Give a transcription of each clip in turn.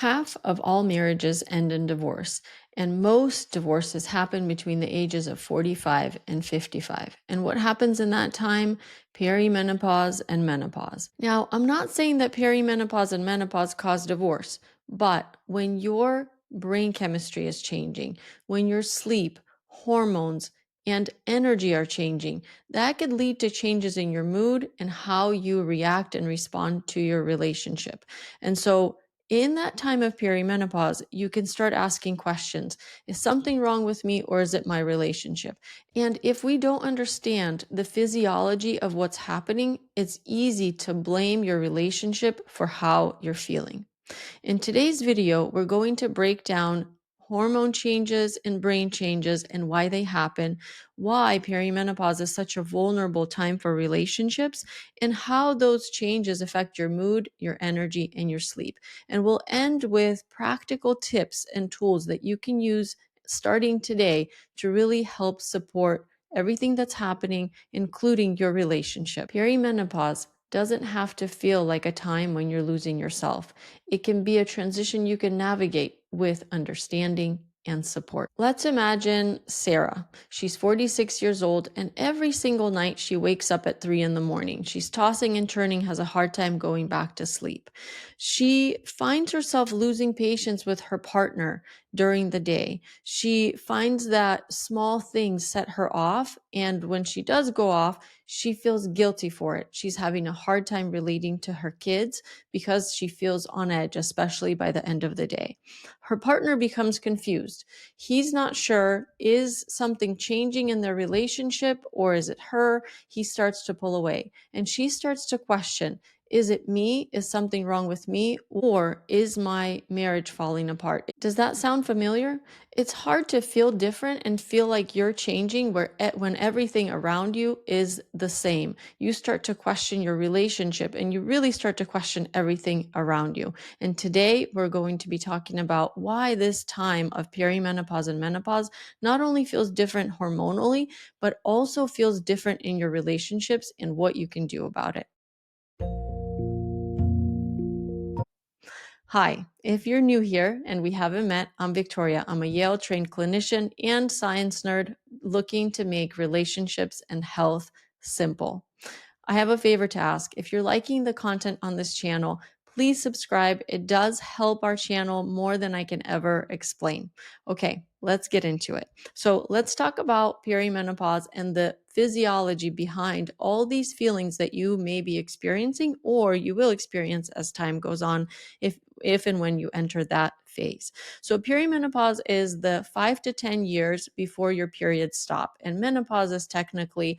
Half of all marriages end in divorce, and most divorces happen between the ages of 45 and 55. And what happens in that time? Perimenopause and menopause. Now, I'm not saying that perimenopause and menopause cause divorce, but when your brain chemistry is changing, when your sleep, hormones, and energy are changing, that could lead to changes in your mood and how you react and respond to your relationship. And so in that time of perimenopause, you can start asking questions. Is something wrong with me, or is it my relationship? And if we don't understand the physiology of what's happening, it's easy to blame your relationship for how you're feeling. In today's video, we're going to break down hormone changes and brain changes and why they happen, why perimenopause is such a vulnerable time for relationships, and how those changes affect your mood, your energy, and your sleep. And we'll end with practical tips and tools that you can use starting today to really help support everything that's happening, including your relationship. Perimenopause doesn't have to feel like a time when you're losing yourself. It can be a transition you can navigate with understanding and support. Let's imagine Sarah. She's 46 years old, and every single night she wakes up at 3 in the morning. She's tossing and turning, has a hard time going back to sleep. She finds herself losing patience with her partner during the day. She finds that small things set her off, and when she does go off, she feels guilty for it. She's having a hard time relating to her kids because she feels on edge, especially by the end of the day. Her partner becomes confused. He's not sure, is something changing in their relationship or is it her? He starts to pull away, and she starts to question, is it me? Is something wrong with me? Or is my marriage falling apart? Does that sound familiar? It's hard to feel different and feel like you're changing when everything around you is the same. You start to question your relationship, and you really start to question everything around you. And today we're going to be talking about why this time of perimenopause and menopause not only feels different hormonally, but also feels different in your relationships and what you can do about it. Hi, if you're new here and we haven't met, I'm Victoria. I'm a Yale trained clinician and science nerd looking to make relationships and health simple. I have a favor to ask. If you're liking the content on this channel, please subscribe. It does help our channel more than I can ever explain. Okay, let's get into it. So let's talk about perimenopause and the physiology behind all these feelings that you may be experiencing or you will experience as time goes on if and when you enter that phase. So perimenopause is the 5 to 10 years before your periods stop, and menopause is technically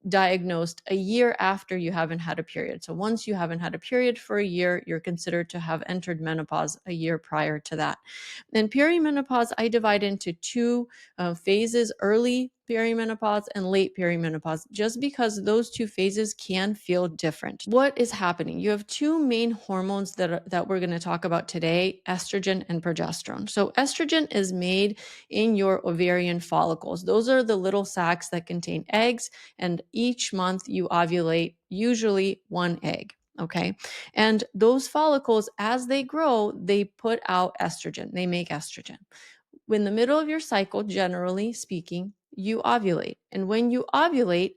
diagnosed a year after you haven't had a period. So once you haven't had a period for a year, you're considered to have entered menopause a year prior to that. And perimenopause, I divide into two phases: early perimenopause and late perimenopause, just because those two phases can feel different. What is happening? You have two main hormones that we're going to talk about today: estrogen and progesterone. So estrogen is made in your ovarian follicles. Those are the little sacs that contain eggs, and each month you ovulate usually one egg. Okay. And those follicles, as they grow, they put out estrogen. They make estrogen. In the middle of your cycle, generally speaking, you ovulate. And when you ovulate,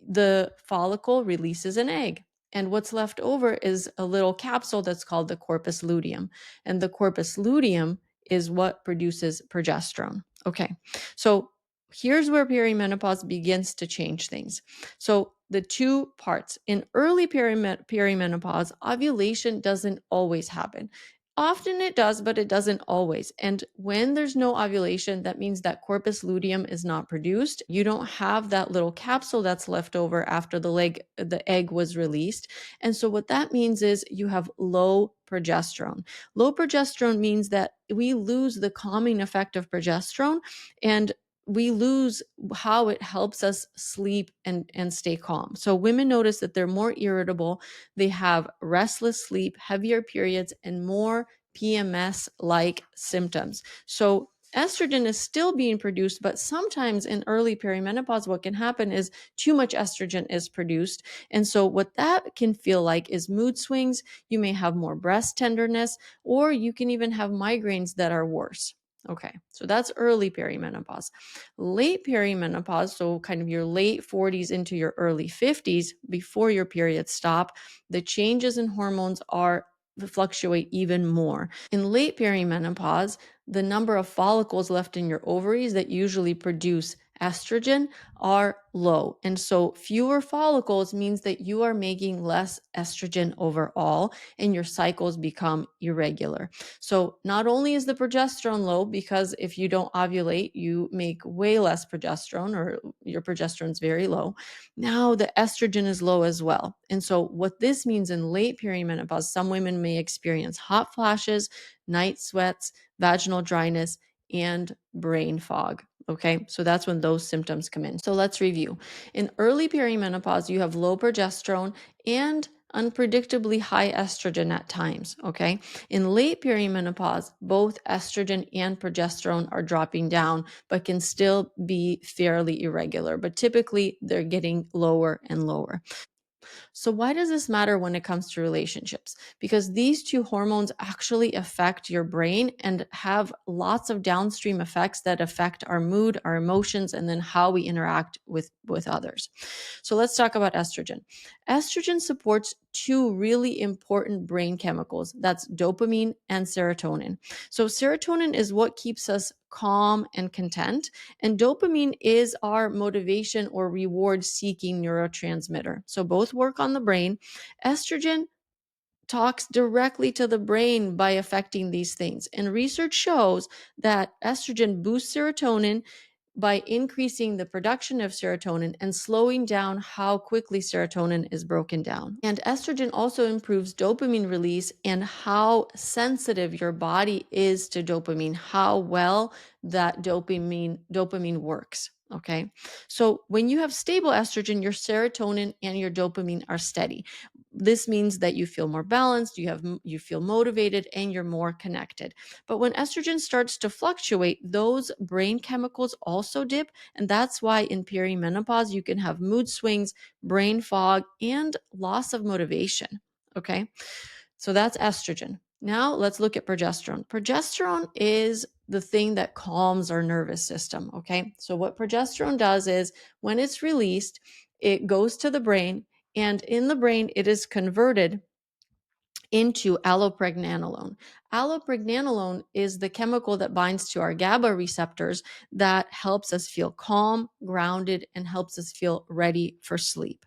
the follicle releases an egg. And what's left over is a little capsule that's called the corpus luteum. And the corpus luteum is what produces progesterone. Okay, so here's where perimenopause begins to change things. So the two parts. In early perimenopause, ovulation doesn't always happen. Often it does, but it doesn't always. And when there's no ovulation, that means that corpus luteum is not produced. You don't have that little capsule that's left over after the egg was released. And so what that means is you have low progesterone. Low progesterone means that we lose the calming effect of progesterone, and we lose how it helps us sleep and stay calm. So women notice that they're more irritable, they have restless sleep, heavier periods, and more PMS-like symptoms. So Estrogen is still being produced, but sometimes in early perimenopause, what can happen is too much estrogen is produced. And so, what that can feel like is mood swings. You may have more breast tenderness, or you can even have migraines that are worse. Okay, so that's early perimenopause. Late perimenopause, so kind of your late 40s into your early 50s, before your periods stop, the changes in hormones are fluctuate even more. In late perimenopause, the number of follicles left in your ovaries that usually produce estrogen are low. And so fewer follicles means that you are making less estrogen overall and your cycles become irregular. So not only is the progesterone low, because if you don't ovulate, you make way less progesterone or your progesterone is very low. Now the estrogen is low as well. And so what this means in late perimenopause, some women may experience hot flashes, night sweats, vaginal dryness, and brain fog. Okay, so that's when those symptoms come in. So let's review. In early perimenopause, you have low progesterone and unpredictably high estrogen at times. Okay, in late perimenopause, both estrogen and progesterone are dropping down, but can still be fairly irregular. But typically, they're getting lower and lower. So, why does this matter when it comes to relationships? Because these two hormones actually affect your brain and have lots of downstream effects that affect our mood, our emotions, and then how we interact with others. So, let's talk about estrogen. Estrogen supports two really important brain chemicals, that's dopamine and serotonin. So, serotonin is what keeps us calm and content, and dopamine is our motivation or reward seeking neurotransmitter. So both work on the brain. Estrogen talks directly to the brain by affecting these things. And research shows that estrogen boosts serotonin by increasing the production of serotonin and slowing down how quickly serotonin is broken down. And estrogen also improves dopamine release and how sensitive your body is to dopamine, how well that dopamine works. Okay. So when you have stable estrogen, your serotonin and your dopamine are steady. This means that you feel more balanced, you feel motivated, and you're more connected. But when estrogen starts to fluctuate, those brain chemicals also dip, and that's why in perimenopause you can have mood swings, brain fog, and loss of motivation. Okay? So that's estrogen. Now let's look at progesterone. Progesterone is the thing that calms our nervous system. Okay. So what progesterone does is when it's released, it goes to the brain, and in the brain, it is converted into allopregnanolone. Allopregnanolone is the chemical that binds to our GABA receptors that helps us feel calm, grounded, and helps us feel ready for sleep.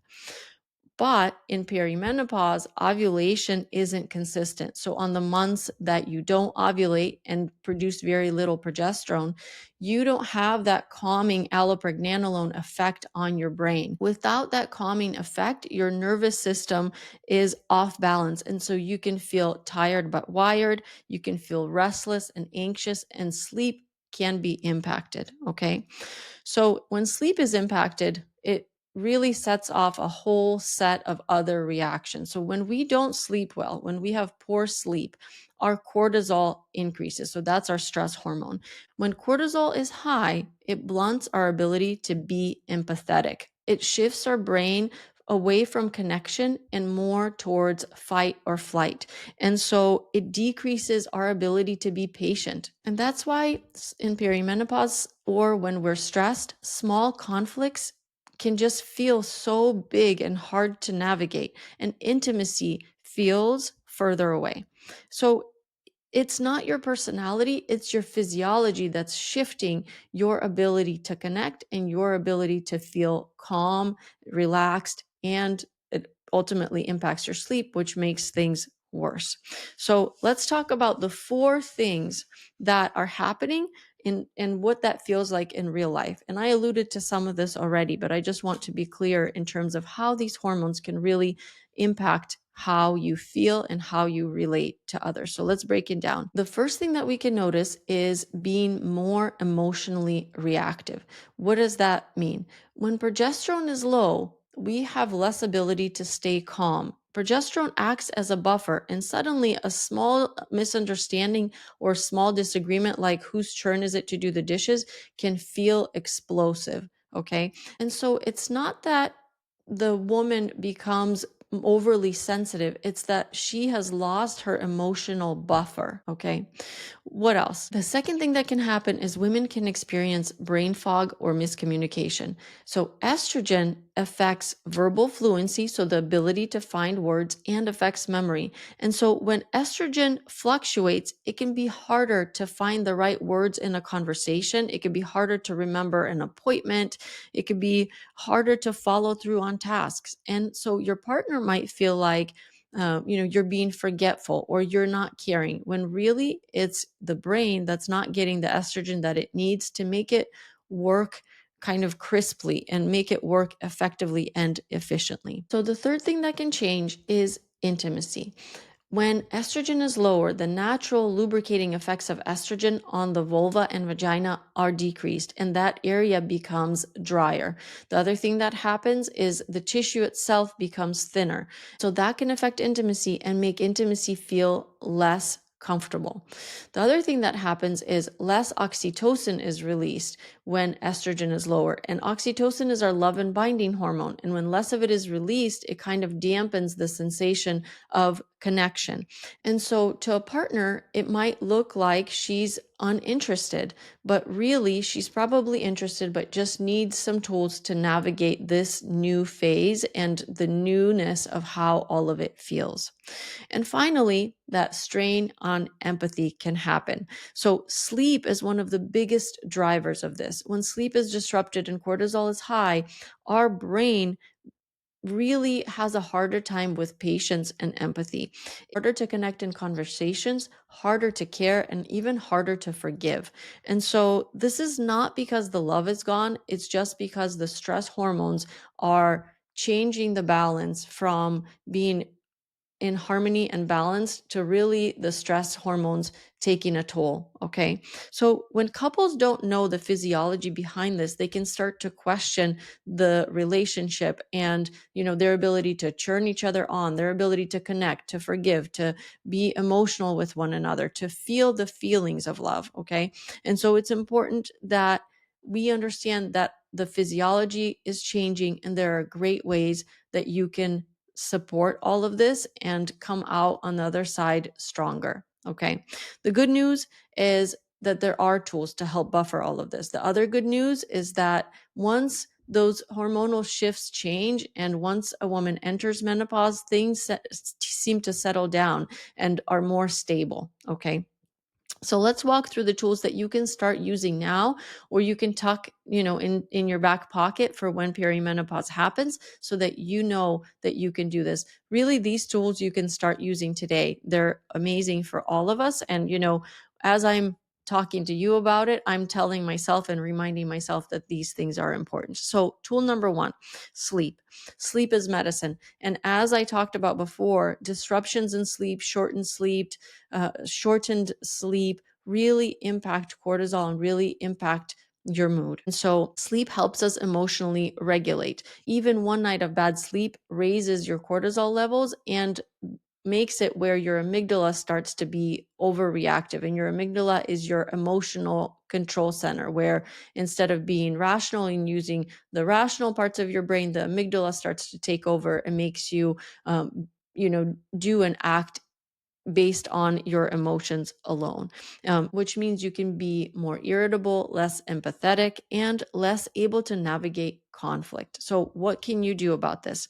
But in perimenopause, ovulation isn't consistent. So, on the months that you don't ovulate and produce very little progesterone, you don't have that calming allopregnanolone effect on your brain. Without that calming effect, your nervous system is off balance. And so you can feel tired but wired, you can feel restless and anxious, and sleep can be impacted. Okay. So when sleep is impacted, it really sets off a whole set of other reactions. So when we don't sleep well, when we have poor sleep, our cortisol increases. So that's our stress hormone. When cortisol is high, it blunts our ability to be empathetic. It shifts our brain away from connection and more towards fight or flight. And so it decreases our ability to be patient. And that's why in perimenopause or when we're stressed, small conflicts can just feel so big and hard to navigate, and intimacy feels further away. So it's not your personality, it's your physiology that's shifting your ability to connect and your ability to feel calm, relaxed, and it ultimately impacts your sleep, which makes things worse. So let's talk about the four things that are happening and what that feels like in real life. And I alluded to some of this already, but I just want to be clear in terms of how these hormones can really impact how you feel and how you relate to others. So let's break it down. The first thing that we can notice is being more emotionally reactive. What does that mean? When progesterone is low, we have less ability to stay calm, Progesterone acts as a buffer, and suddenly a small misunderstanding or small disagreement, like whose turn is it to do the dishes, can feel explosive. Okay. And so it's not that the woman becomes overly sensitive, it's that she has lost her emotional buffer. Okay. What else? The second thing that can happen is women can experience brain fog or miscommunication. So, estrogen affects verbal fluency, so the ability to find words, and affects memory. And so, when estrogen fluctuates, it can be harder to find the right words in a conversation. It can be harder to remember an appointment. It could be harder to follow through on tasks. And so, your partner might feel like, you're being forgetful or you're not caring, when really it's the brain that's not getting the estrogen that it needs to make it work kind of crisply and make it work effectively and efficiently. So the third thing that can change is intimacy. When estrogen is lower, the natural lubricating effects of estrogen on the vulva and vagina are decreased, and that area becomes drier. The other thing that happens is the tissue itself becomes thinner. So that can affect intimacy and make intimacy feel less comfortable. The other thing that happens is less oxytocin is released when estrogen is lower. And oxytocin is our love and binding hormone. And when less of it is released, it kind of dampens the sensation of connection. And so to a partner, it might look like she's uninterested, but really she's probably interested, but just needs some tools to navigate this new phase and the newness of how all of it feels. And finally, that strain on empathy can happen. So, sleep is one of the biggest drivers of this. When sleep is disrupted and cortisol is high, our brain really has a harder time with patience and empathy. Harder to connect in conversations, harder to care, and even harder to forgive. And so this is not because the love is gone, it's just because the stress hormones are changing the balance from being in harmony and balance to really the stress hormones taking a toll. Okay. So when couples don't know the physiology behind this, they can start to question the relationship and, their ability to turn each other on, their ability to connect, to forgive, to be emotional with one another, to feel the feelings of love. Okay. And so it's important that we understand that the physiology is changing and there are great ways that you can support all of this and come out on the other side stronger. Okay. The good news is that there are tools to help buffer all of this. The other good news is that once those hormonal shifts change and once a woman enters menopause, things seem to settle down and are more stable. Okay. So let's walk through the tools that you can start using now, or you can tuck, in your back pocket for when perimenopause happens, so that you know that you can do this. Really, these tools you can start using today. They're amazing for all of us. And, as I'm talking to you about it, I'm telling myself and reminding myself that these things are important. So, tool number one, sleep. Sleep is medicine. And as I talked about before, disruptions in sleep, shortened sleep really impact cortisol and really impact your mood. And so sleep helps us emotionally regulate. Even one night of bad sleep raises your cortisol levels and makes it where your amygdala starts to be overreactive. And your amygdala is your emotional control center, where instead of being rational and using the rational parts of your brain, the amygdala starts to take over and makes you, do and act based on your emotions alone, which means you can be more irritable, less empathetic, and less able to navigate conflict. So, what can you do about this?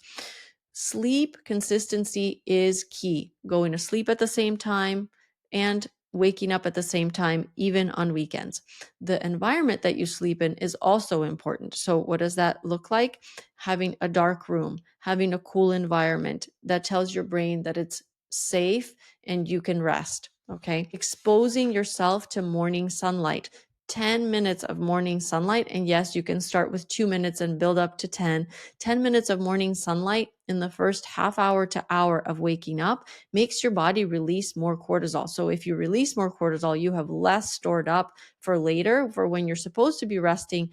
Sleep consistency is key. Going to sleep at the same time and waking up at the same time, even on weekends. The environment that you sleep in is also important. So, what does that look like? Having a dark room, having a cool environment that tells your brain that it's safe and you can rest. Okay. Exposing yourself to morning sunlight. 10 minutes of morning sunlight. And yes, you can start with 2 minutes and build up to 10. 10 minutes of morning sunlight in the first half hour to hour of waking up makes your body release more cortisol. So if you release more cortisol, you have less stored up for later, for when you're supposed to be resting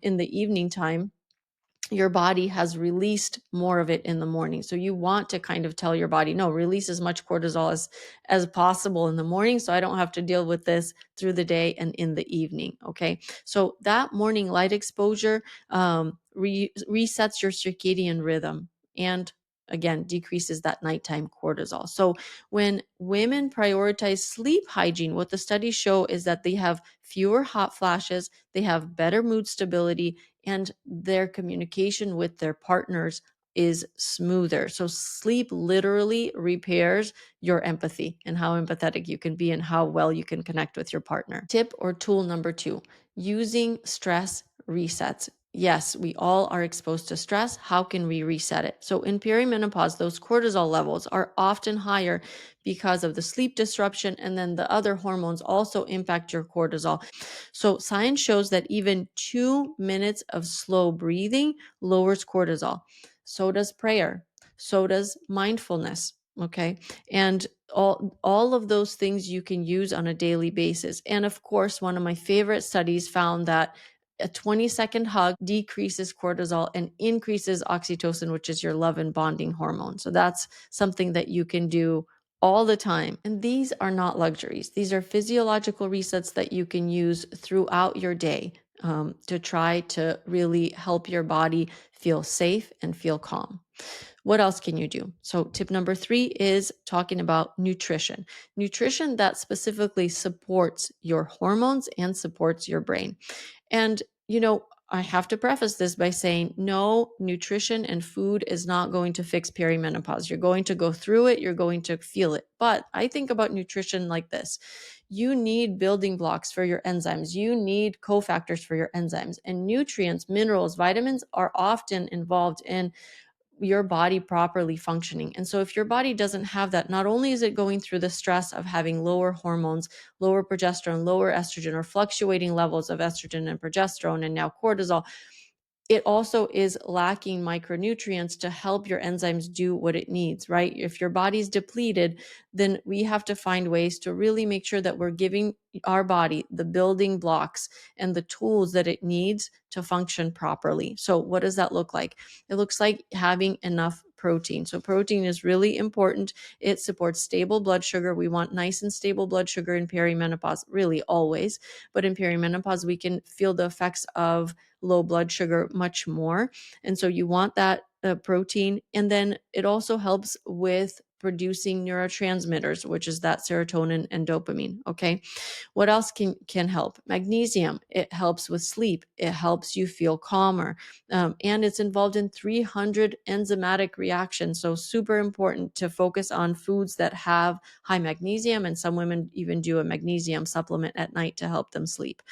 in the evening time. your body has released more of it in the morning. So you want to kind of tell your body, no, release as much cortisol as possible in the morning, so I don't have to deal with this through the day and in the evening. Okay. So that morning light exposure resets your circadian rhythm and again decreases that nighttime cortisol. So when women prioritize sleep hygiene, what the studies show is that they have fewer hot flashes, they have better mood stability, and their communication with their partners is smoother. So sleep literally repairs your empathy and how empathetic you can be and how well you can connect with your partner. Tip or tool number 2, using stress resets. Yes, we all are exposed to stress. How can we reset it? So in perimenopause, those cortisol levels are often higher because of the sleep disruption, and then the other hormones also impact your cortisol. So science shows that even 2 minutes of slow breathing lowers cortisol. So does prayer. So does mindfulness. Okay. And all of those things you can use on a daily basis. And of course, one of my favorite studies found that a 20-second hug decreases cortisol and increases oxytocin, which is your love and bonding hormone. So that's something that you can do all the time. And these are not luxuries. These are physiological resets that you can use throughout your day to try to really help your body feel safe and feel calm. What else can you do? So tip number 3 is talking about nutrition. Nutrition that specifically supports your hormones and supports your brain. And, I have to preface this by saying no, nutrition and food is not going to fix perimenopause. You're going to go through it, you're going to feel it. But I think about nutrition like this: you need building blocks for your enzymes, you need cofactors for your enzymes, and nutrients, minerals, vitamins are often involved in your body properly functioning. And so if your body doesn't have that, not only is it going through the stress of having lower hormones, lower progesterone, lower estrogen, or fluctuating levels of estrogen and progesterone and now cortisol, it also is lacking micronutrients to help your enzymes do what it needs, right? If your body's depleted, then we have to find ways to really make sure that we're giving our body the building blocks and the tools that it needs to function properly. So what does that look like? It looks like having enough protein. So protein is really important. It supports stable blood sugar. We want nice and stable blood sugar in perimenopause, really always. But in perimenopause, we can feel the effects of low blood sugar much more. And so you want that protein. And then it also helps with producing neurotransmitters, which is that serotonin and dopamine. Okay. What else can help? Magnesium. It helps with sleep. It helps you feel calmer. And it's involved in 300 enzymatic reactions. So super important to focus on foods that have high magnesium. And some women even do a magnesium supplement at night to help them sleep.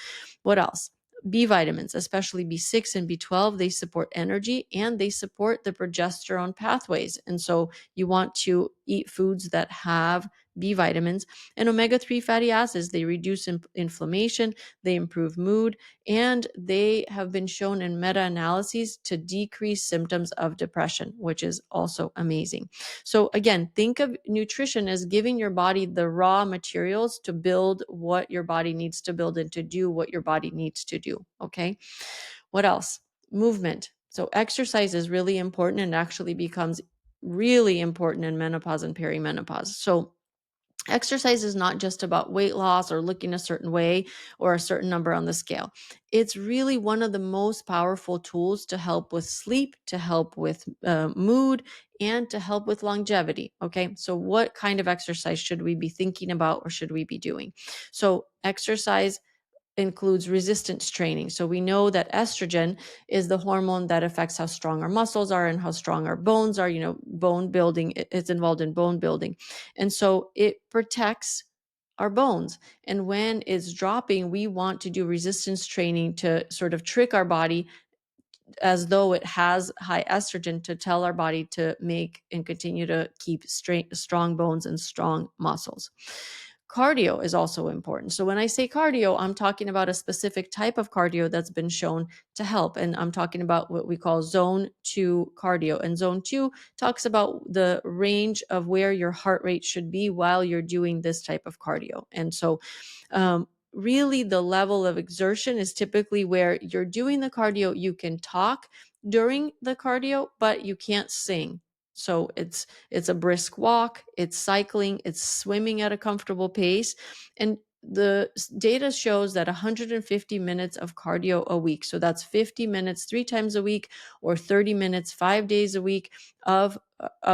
What else? B vitamins, especially B6 and B12, they support energy and they support the progesterone pathways. And so you want to eat foods that have B vitamins. And omega-3 fatty acids, they reduce inflammation, they improve mood, and they have been shown in meta-analyses to decrease symptoms of depression, which is also amazing. So again, think of nutrition as giving your body the raw materials to build what your body needs to build and to do what your body needs to do. Okay. What else? Movement. So exercise is really important and actually becomes really important in menopause and perimenopause. So exercise is not just about weight loss or looking a certain way or a certain number on the scale. It's really one of the most powerful tools to help with sleep, to help with mood, and to help with longevity. Okay, so what kind of exercise should we be thinking about or should we be doing? So exercise includes resistance training. So we know that estrogen is the hormone that affects how strong our muscles are and how strong our bones are, bone building. It's involved in bone building. And so it protects our bones. And when it's dropping, we want to do resistance training to sort of trick our body as though it has high estrogen to tell our body to make and continue to keep strong bones and strong muscles. Cardio is also important. So when I say cardio, I'm talking about a specific type of cardio that's been shown to help. And I'm talking about what we call zone 2 cardio. And zone 2 talks about the range of where your heart rate should be while you're doing this type of cardio. And so really the level of exertion is typically where you're doing the cardio, you can talk, during the cardio, but you can't sing. So it's a brisk walk, it's cycling, it's swimming at a comfortable pace. And the data shows that 150 minutes of cardio a week, so that's 50 minutes 3 times a week, or 30 minutes 5 days a week of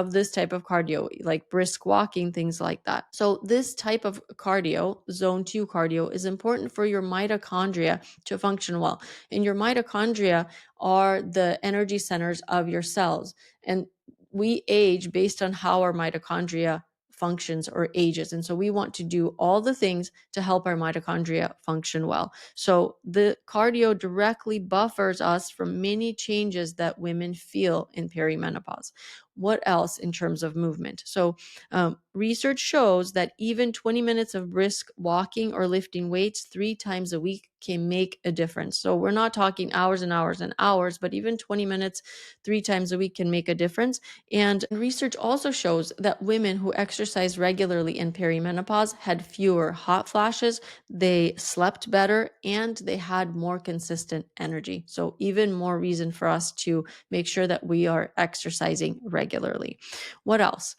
this type of cardio, like brisk walking, things like that. So this type of cardio, zone 2 cardio, is important for your mitochondria to function well. And your mitochondria are the energy centers of your cells. And we age based on how our mitochondria functions or ages. And so we want to do all the things to help our mitochondria function well. So the cardio directly buffers us from many changes that women feel in perimenopause. What else in terms of movement? So research shows that even 20 minutes of brisk walking or lifting weights 3 times a week can make a difference. So we're not talking hours and hours and hours, but even 20 minutes 3 times a week can make a difference. And research also shows that women who exercise regularly in perimenopause had fewer hot flashes, they slept better, and they had more consistent energy. So even more reason for us to make sure that we are exercising regularly. What else?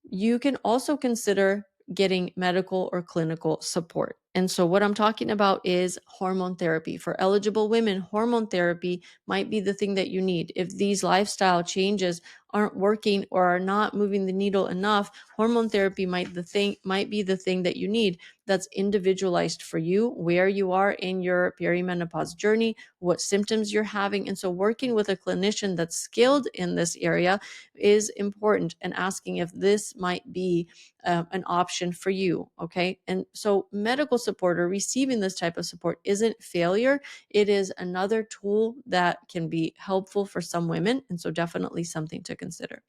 You can also consider getting medical or clinical support. And so, what I'm talking about is hormone therapy. For eligible women, hormone therapy might be the thing that you need. If these lifestyle changes aren't working or are not moving the needle enough, hormone therapy might be the thing that you need. That's individualized for you, where you are in your perimenopause journey, what symptoms you're having. And so, working with a clinician that's skilled in this area is important, and asking if this might be an option for you. Okay. And so medical support or receiving this type of support isn't failure. It is another tool that can be helpful for some women. And so definitely something to consider.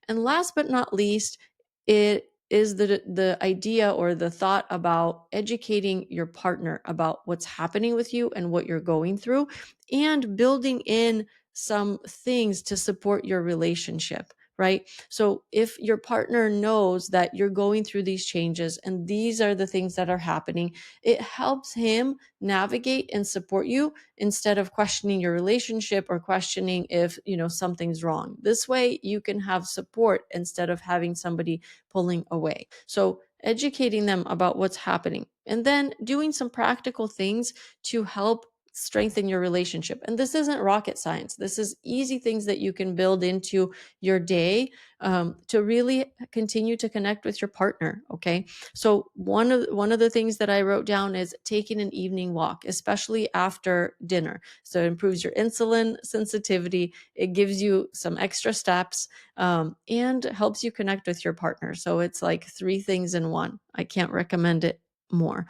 And last but not least, it is the idea or the thought about educating your partner about what's happening with you and what you're going through, and building in some things to support your relationship, right? So if your partner knows that you're going through these changes and these are the things that are happening, it helps him navigate and support you instead of questioning your relationship or questioning if, something's wrong. This way you can have support instead of having somebody pulling away. So educating them about what's happening, and then doing some practical things to help strengthen your relationship. And this isn't rocket science. This is easy things that you can build into your day to really continue to connect with your partner. Okay. So one of the things that I wrote down is taking an evening walk, especially after dinner. So it improves your insulin sensitivity. It gives you some extra steps, and helps you connect with your partner. So it's like 3 things in one. I can't recommend it more.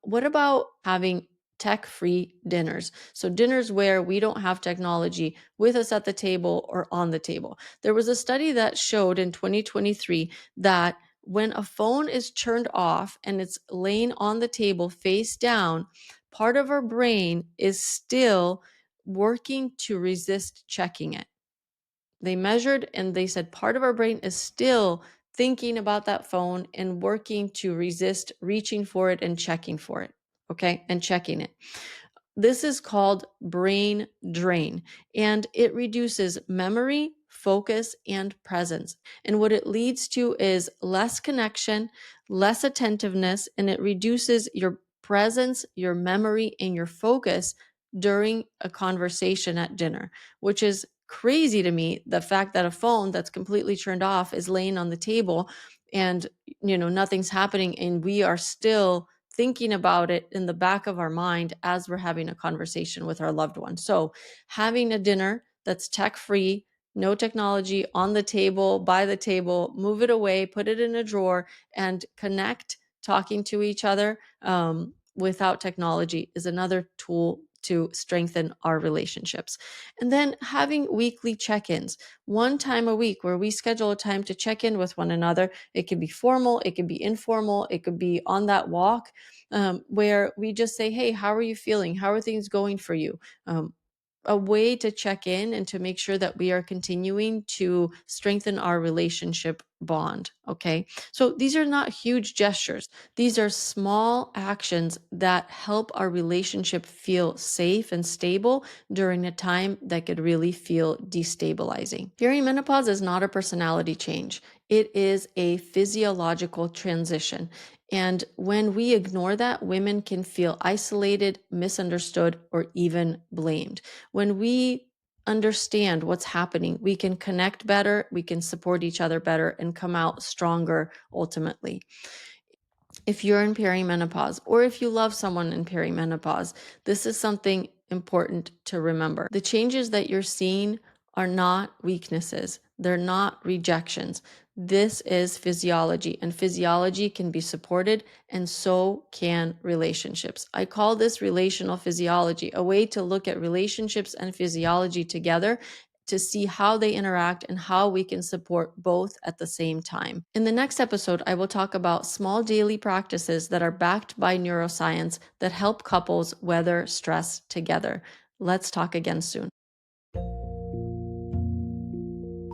What about having tech-free dinners? So dinners where we don't have technology with us at the table or on the table. There was a study that showed in 2023 that when a phone is turned off and it's laying on the table face down, part of our brain is still working to resist checking it. They measured and they said part of our brain is still thinking about that phone and working to resist reaching for it and checking for it. Okay. And checking it. This is called brain drain, and it reduces memory, focus, and presence. And what it leads to is less connection, less attentiveness, and it reduces your presence, your memory, and your focus during a conversation at dinner, which is crazy to me. The fact that a phone that's completely turned off is laying on the table and nothing's happening, and we are still thinking about it in the back of our mind as we're having a conversation with our loved one. So having a dinner that's tech free, no technology, on the table, by the table, move it away, put it in a drawer, and connect, talking to each other without technology is another tool to strengthen our relationships. And then having weekly check-ins, one time a week where we schedule a time to check in with one another. It could be formal, it could be informal, it could be on that walk, where we just say, hey, how are you feeling? How are things going for you? a way to check in and to make sure that we are continuing to strengthen our relationship bond. Okay. So these are not huge gestures. These are small actions that help our relationship feel safe and stable during a time that could really feel destabilizing. Perimenopause is not a personality change. It is a physiological transition. And when we ignore that, women can feel isolated, misunderstood, or even blamed. When we understand what's happening, we can connect better, we can support each other better, and come out stronger ultimately. If you're in perimenopause, or if you love someone in perimenopause, this is something important to remember. The changes that you're seeing are not weaknesses, they're not rejections. This is physiology, and physiology can be supported, and so can relationships. I call this relational physiology, a way to look at relationships and physiology together to see how they interact and how we can support both at the same time. In the next episode, I will talk about small daily practices that are backed by neuroscience that help couples weather stress together. Let's talk again soon.